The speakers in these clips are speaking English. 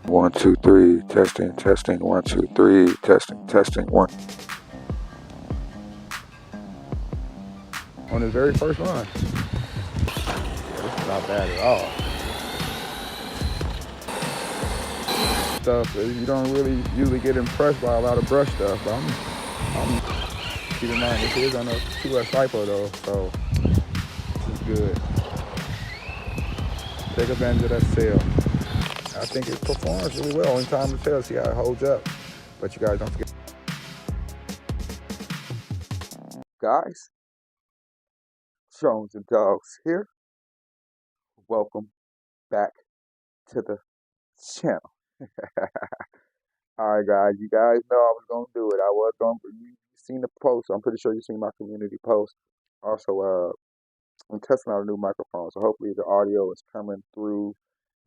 1, 2, 3, testing, testing, 1, 2, 3, testing, testing, 1. On his very first run. Yeah, this is not bad at all. Stuff you don't really usually get impressed by a lot of brush stuff, but I'm keep in mind this is on a 2S LiPo though, so this is good. Take advantage of that sale. I think it performs really well. Only time to tell, see how it holds up. But you guys don't forget. Guys, Jones and Dogs here. Welcome back to the channel. Alright guys, you guys know I was going to do it. You've seen the post. I'm pretty sure you've seen my community post. Also, I'm testing out a new microphone, so hopefully the audio is coming through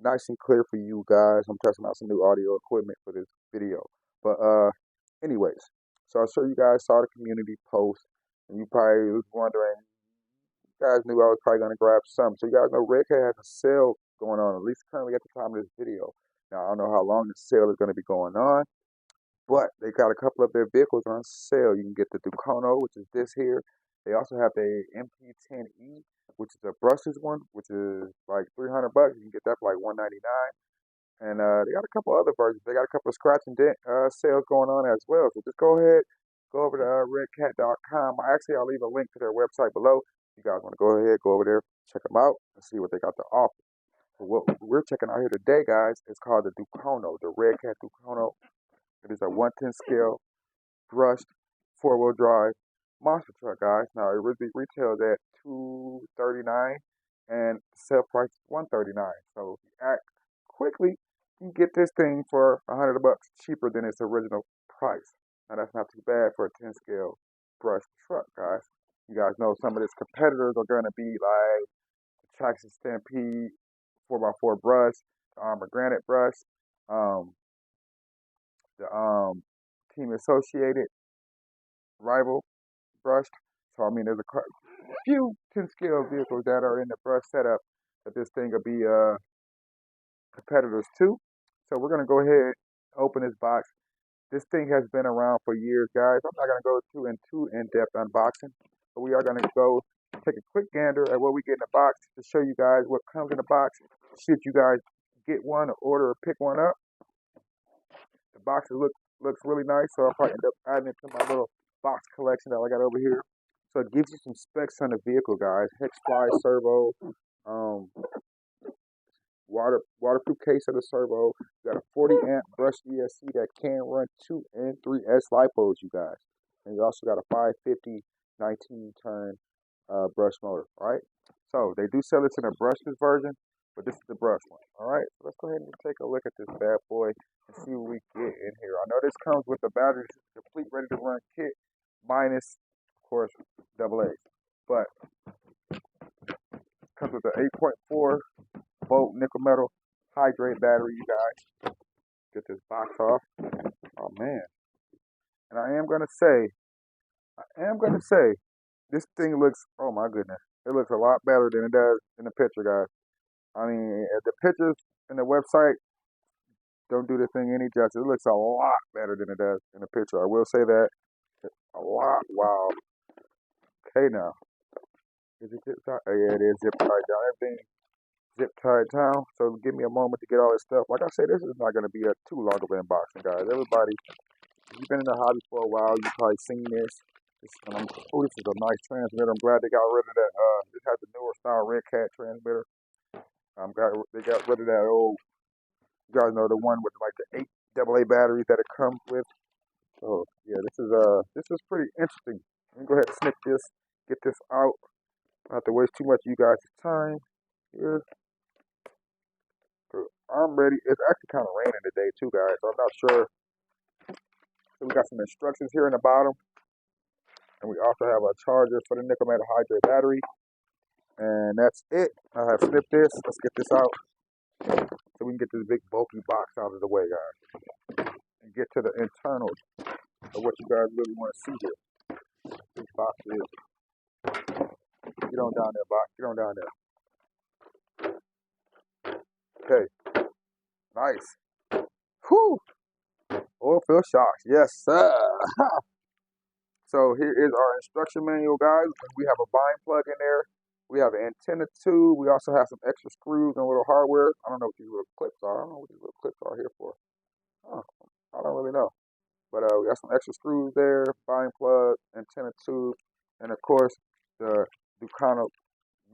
nice and clear for you guys. I'm testing out some new audio equipment for this video. But anyways, so I'm sure you guys saw the community post, and you probably was wondering, you guys knew I was probably going to grab some. So you guys know Redcat has a sale going on, at least currently at the time of this video. Now, I don't know how long the sale is going to be going on, but they got a couple of their vehicles on sale. You can get the Dukono, which is this here. They also have the MP10E, which is a brushless one, which is like $300. You can get that for like $199. And they got a couple other versions. They got a couple of scratch and dent sales going on as well. So just go ahead, go over to redcat.com. I'll leave a link to their website below. If you guys want to go ahead, go over there, check them out, and see what they got to offer. So what we're checking out here today, guys, is called the Dukono, the Redcat Dukono. It is a 1/10 scale brushed 4-wheel drive monster truck, guys. Now it really retails at $239 and sale price is $139. So if you act quickly, you can get this thing for $100 cheaper than its original price. Now that's not too bad for a 10 scale brushed truck, guys. You guys know some of its competitors are going to be like the Traction Stampede 4x4 brush, the Armor Granite brush, the Team Associated rival brushed. So I mean, there's a few 10 scale vehicles that are in the brush setup that this thing will be competitors to. So we're gonna go ahead, open this box. This thing has been around for years, guys. I'm not gonna go too in-depth unboxing, but we are gonna go take a quick gander at what we get in the box to show you guys what comes in the box. Should you guys get one or order or pick one up, the box looks really nice, so I'll probably end up adding it to my little box collection that I got over here. So it gives you some specs on the vehicle, guys. Hex fly servo, waterproof case of the servo. You got a 40 amp brush ESC that can run 2 and 3S LiPos, you guys. And you also got a 550 19 turn brush motor, right? So they do sell it in a brushless version, but this is the brush one. All right, so let's go ahead and take a look at this bad boy and see what we get in here. I know this comes with the battery, complete ready to run kit, minus, of course, AA. But comes with the 8.4 volt nickel metal hydrate battery, you guys. Get this box off. Oh man. And I am gonna say, this thing looks, oh my goodness, it looks a lot better than it does in the picture, guys. I mean, the pictures in the website don't do the thing any justice. It looks a lot better than it does in the picture. I will say that. A lot. Wow. Okay, now. Is it zip tied? Oh, yeah, it is zip tied down. Everything zip tied down. So give me a moment to get all this stuff. Like I said, this is not going to be a too long of an unboxing, guys. Everybody, if you've been in the hobby for a while, you've probably seen this. This is a nice transmitter. I'm glad they got rid of that. This has the newer style Redcat transmitter. They got rid of that old, you guys know, the one with like the 8 AA batteries that it comes with. So yeah, this is pretty interesting. Let me go ahead and snip this, get this out. Don't have to waste too much of you guys' time here. I'm ready. It's actually kind of raining today too, guys. So I'm not sure. So we got some instructions here in the bottom. And we also have a charger for the nickel metal hydrate battery. And that's it. I have snipped this. Let's get this out. So we can get this big bulky box out of the way, guys. And get to the internals of what you guys really want to see here. This box is. Get on down there, box. Get on down there. Okay. Nice. Whew. Oil field shocks. Yes, sir. So here is our instruction manual, guys. We have a bind plug in there. We have an antenna tube. We also have some extra screws and a little hardware. I don't know what these little clips are. I don't know what these little clips are here for. Huh. I don't really know. But we got some extra screws there, bind plug, antenna tube, and of course the Dukono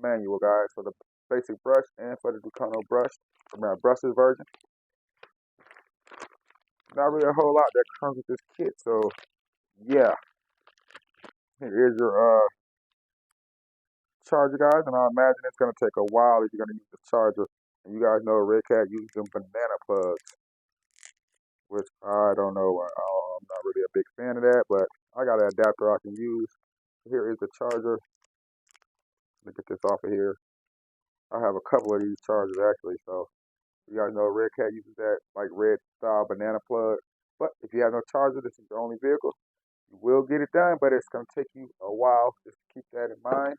manual, guys, for the basic brush and for the Dukono brush, from our brushes version. Not really a whole lot that comes with this kit, so yeah. Here is your charger, guys, and I imagine it's gonna take a while if you're gonna use the charger. And you guys know Redcat uses them banana plugs, which I don't know. I'm not really a big fan of that, but I got an adapter I can use. Here is the charger. Let me get this off of here. I have a couple of these chargers actually, so you guys know Redcat uses that like red style banana plug. But if you have no charger, this is your only vehicle. You will get it done, but it's gonna take you a while. Just keep that in mind.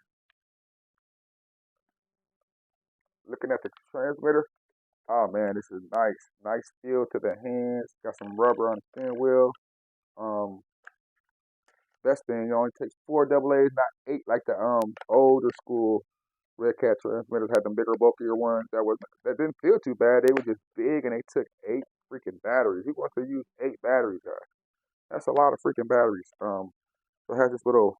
Looking at the transmitter. Oh man, this is nice. Nice feel to the hands. Got some rubber on the steering wheel. Um, Best thing, it only takes 4 AA's, not 8 like the older school Redcat transmitters had them bigger, bulkier ones that didn't feel too bad. They were just big and they took 8 freaking batteries. Who wants to use 8 batteries, guys? That's a lot of freaking batteries. So it has this little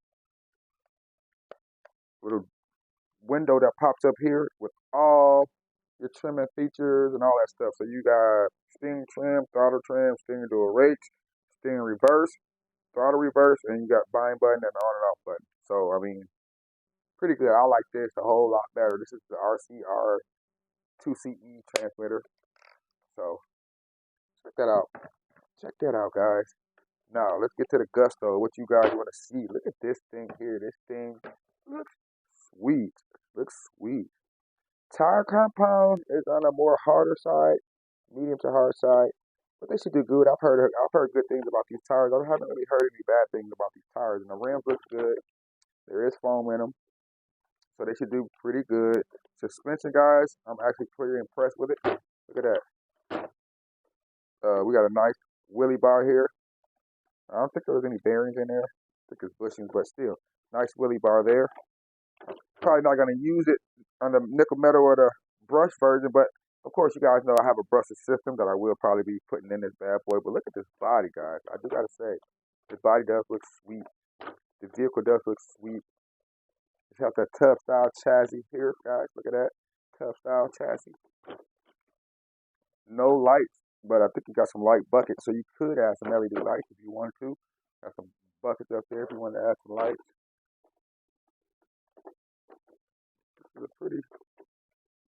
window that pops up here with all your trimming features and all that stuff. So you got steering trim, throttle trim, steering dual rates, steering reverse, throttle reverse, and you got bind button and on and off button. So I mean, pretty good. I like this a whole lot better. This is the RCR 2CE transmitter. So check that out. Check that out, guys. Now let's get to the gusto. What you guys want to see? Look at this thing here. This thing looks sweet. Looks sweet. Tire compound is on a more harder side, medium to hard side, but they should do good. I've heard good things about these tires. I haven't really heard any bad things about these tires. And the rims look good. There is foam in them, so they should do pretty good. Suspension, guys, I'm actually pretty impressed with it. Look at that. We got a nice wheelie bar here. I don't think there was any bearings in there. I think it's bushings, but still, nice wheelie bar there. Probably not gonna use it on the nickel metal or the brush version, but of course you guys know I have a brushed system that I will probably be putting in this bad boy. But look at this body, guys. I just gotta say, this body does look sweet. The vehicle does look sweet. It's got that tough style chassis here, guys. Look at that. Tough style chassis. No lights, but I think you got some light buckets, so you could add some LED lights if you wanted to. Got some buckets up there if you want to add some lights. This is a pretty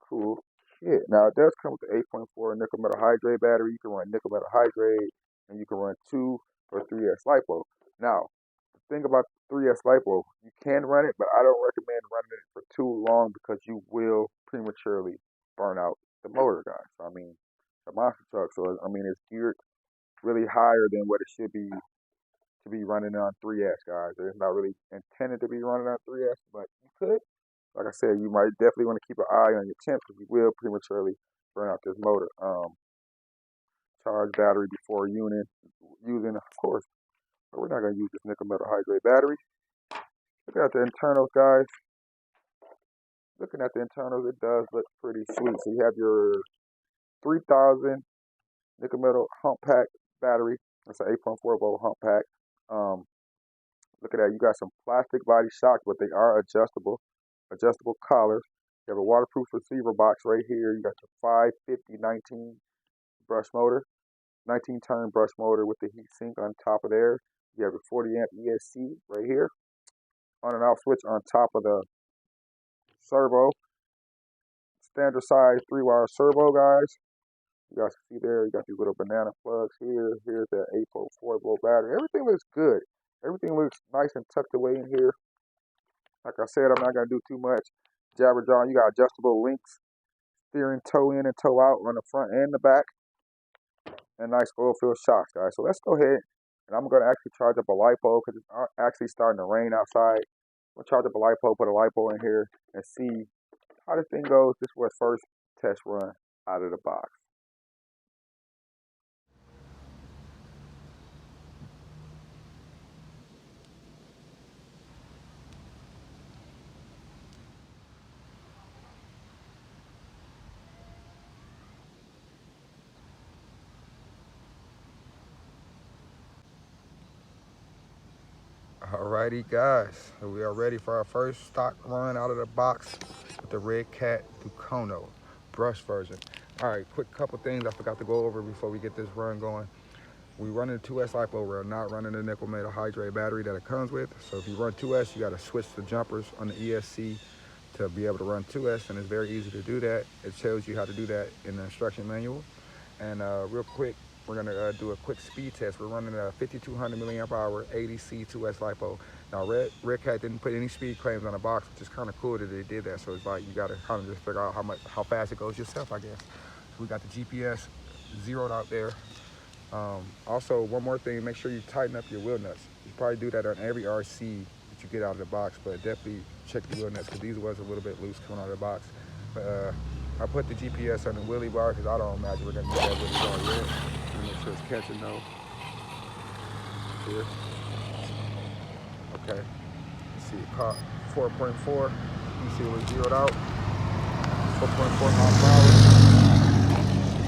cool kit. Now it does come with the 8.4 nickel metal hydrate battery. You can run nickel metal hydrate, and you can run 2 or 3S LiPo. Now the thing about 3S LiPo, you can run it, but I don't recommend running it for too long because you will prematurely burn out the motor, guys. So, I mean, the monster truck, so I mean, it's geared really higher than what it should be to be running on 3S, guys. It's not really intended to be running on 3S, but you could. Like I said, you might definitely want to keep an eye on your temps because you will prematurely burn out this motor. Charge battery before using, of course. But we're not going to use this nickel metal hydrate battery. Look at the internals, guys. Looking at the internals, it does look pretty sweet. So you have your 3000 nickel metal hump pack battery. That's an 8.4 volt hump pack. Look at that. You got some plastic body shocks, but they are adjustable collars. You have a waterproof receiver box right here. You got your 550 brush motor, 19 turn brush motor with the heat sink on top of there. You have a 40 amp ESC right here. On and off switch on top of the servo. Standard size 3-wire servo, guys. You guys can see there, you got these little banana plugs here. Here's that 8.4 volt battery. Everything looks good. Everything looks nice and tucked away in here. Like I said, I'm not going to do too much jabber jawing. You got adjustable links, steering toe in and toe out on the front and the back, and nice oil field shocks, guys. So let's go ahead, and I'm going to actually charge up a LiPo because it's actually starting to rain outside. I'm going to charge up a LiPo, put a LiPo in here, and see how this thing goes. This was first test run out of the box. Alrighty guys, so we are ready for our first stock run out of the box with the Redcat Dukono brush version. Alright, quick couple things I forgot to go over before we get this run going. We running a 2S LiPo, we're not running the nickel metal hydrate battery that it comes with. So if you run 2S, you got to switch the jumpers on the ESC to be able to run 2S, and it's very easy to do that. It shows you how to do that in the instruction manual. And real quick, we're gonna do a quick speed test. We're running a 5200 milliamp hour ADC 2S LiPo. Now Redcat didn't put any speed claims on the box, which is kind of cool that they did that. So it's like you gotta kind of just figure out how fast it goes yourself, I guess. So we got the GPS zeroed out there. Also, one more thing, make sure you tighten up your wheel nuts. You probably do that on every RC that you get out of the box, but definitely check the wheel nuts because these was a little bit loose coming out of the box. But I put the GPS on the wheelie bar because I don't imagine we're gonna need that wheelie bar yet. Make sure it's catching though. Here. Okay. Let's see, it caught 4.4. You see it was zeroed out. 4.4 miles per hour.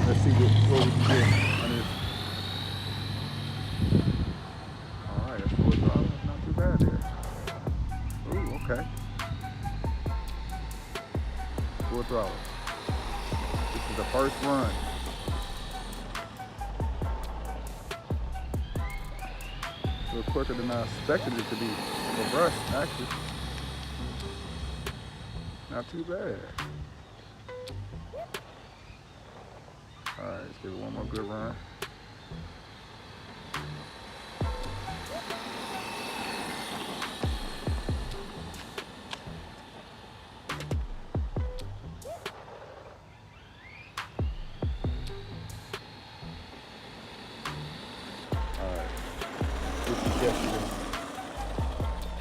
Let's see what we can get on this. Alright, that's full throttle. Not too bad there. Ooh, okay. Full throttle. This is the first run. A little quicker than I expected it to be. The brush, actually. Not too bad. Alright, let's give it one more good run.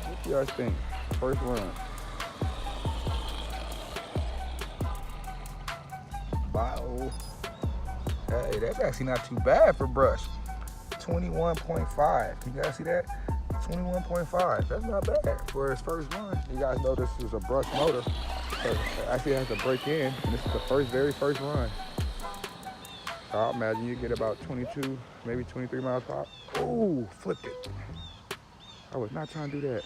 What you guys think? First run. Wow. Hey, that's actually not too bad for brush. 21.5. Can you guys see that? 21.5. That's not bad for his first run. You guys know this is a brush motor. So it actually has to break in, and this is the very first run. So I'll imagine you get about 22, maybe 23 miles per hour. Ooh, flipped it. I was not trying to do that.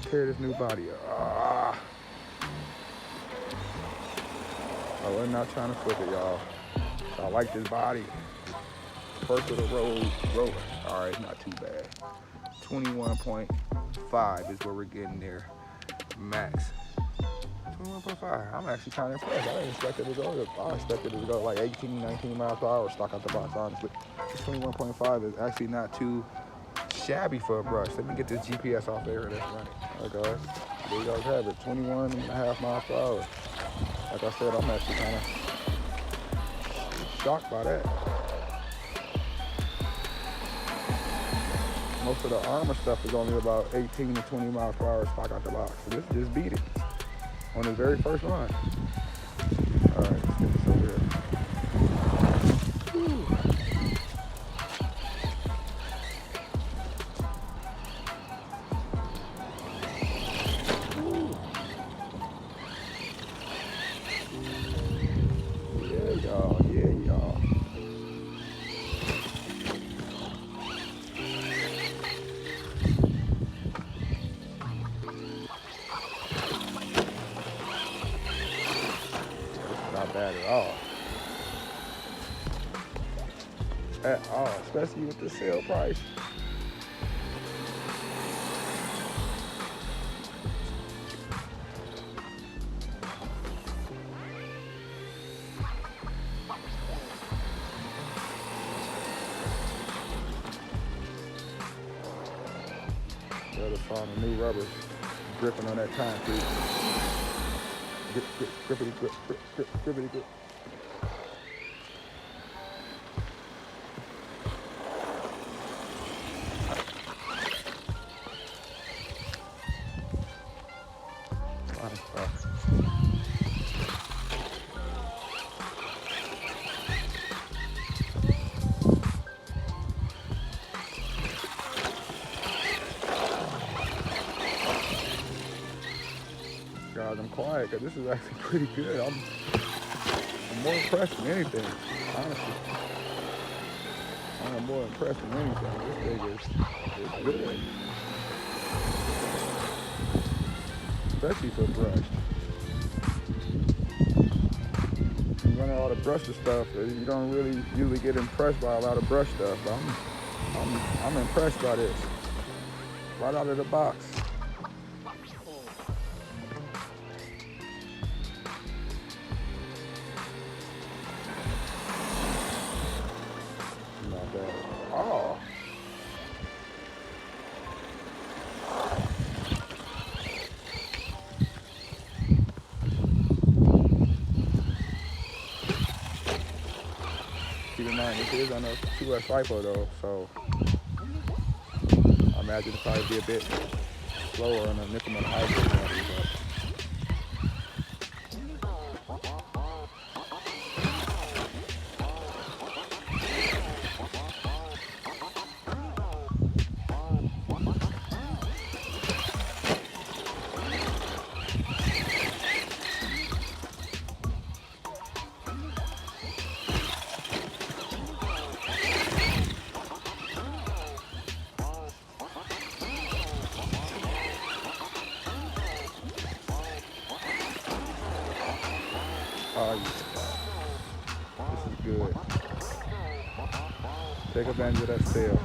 Tear this new body up. Ah. I was not trying to flip it, y'all. I like this body. First of the road. All right, not too bad. 21.5 is where we're getting there. Max. 21.5. I'm actually kind of impressed. I didn't expect it to go. I expected it to go like 18, 19 miles per hour stock out the box, honestly. This 21.5 is actually not too shabby for a brush. Let me get this GPS off there. That's running. All right, guys. There you guys have it. 21.5 miles per hour. Like I said, I'm actually kind of shocked by that. Most of the armor stuff is only about 18 to 20 miles per hour stock out the box. So this just beat it on the very first run. All right, let's get this over here. Whew. Yeah, y'all. Not bad at all. At all, especially with the sale price. Gotta find a new rubber gripping on that concrete. Grippity grip. A lot of stuff. Guys, I'm quiet because this is actually pretty good. I'm more impressed than anything, honestly. I'm more impressed than anything. This thing is good. especially for brush. You run all the brush stuff, you don't really usually get impressed by a lot of brush stuff. But I'm impressed by this. Right out of the box. Not bad. Oh. Keep in mind, this is on a 2S LiPo though, so I imagine it'll probably be a bit slower on a nickel and hybrid battery, but oh yeah, this is good. Take advantage of that sale.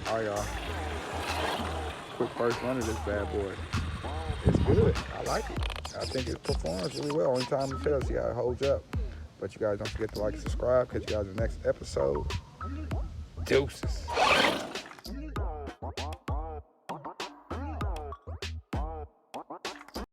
Oh yeah. Quick first run of this bad boy. It's good. I like it. I think it performs really well. Only time to tell, see how it holds up. But you guys don't forget to like and subscribe. Catch you guys in the next episode. Deuces.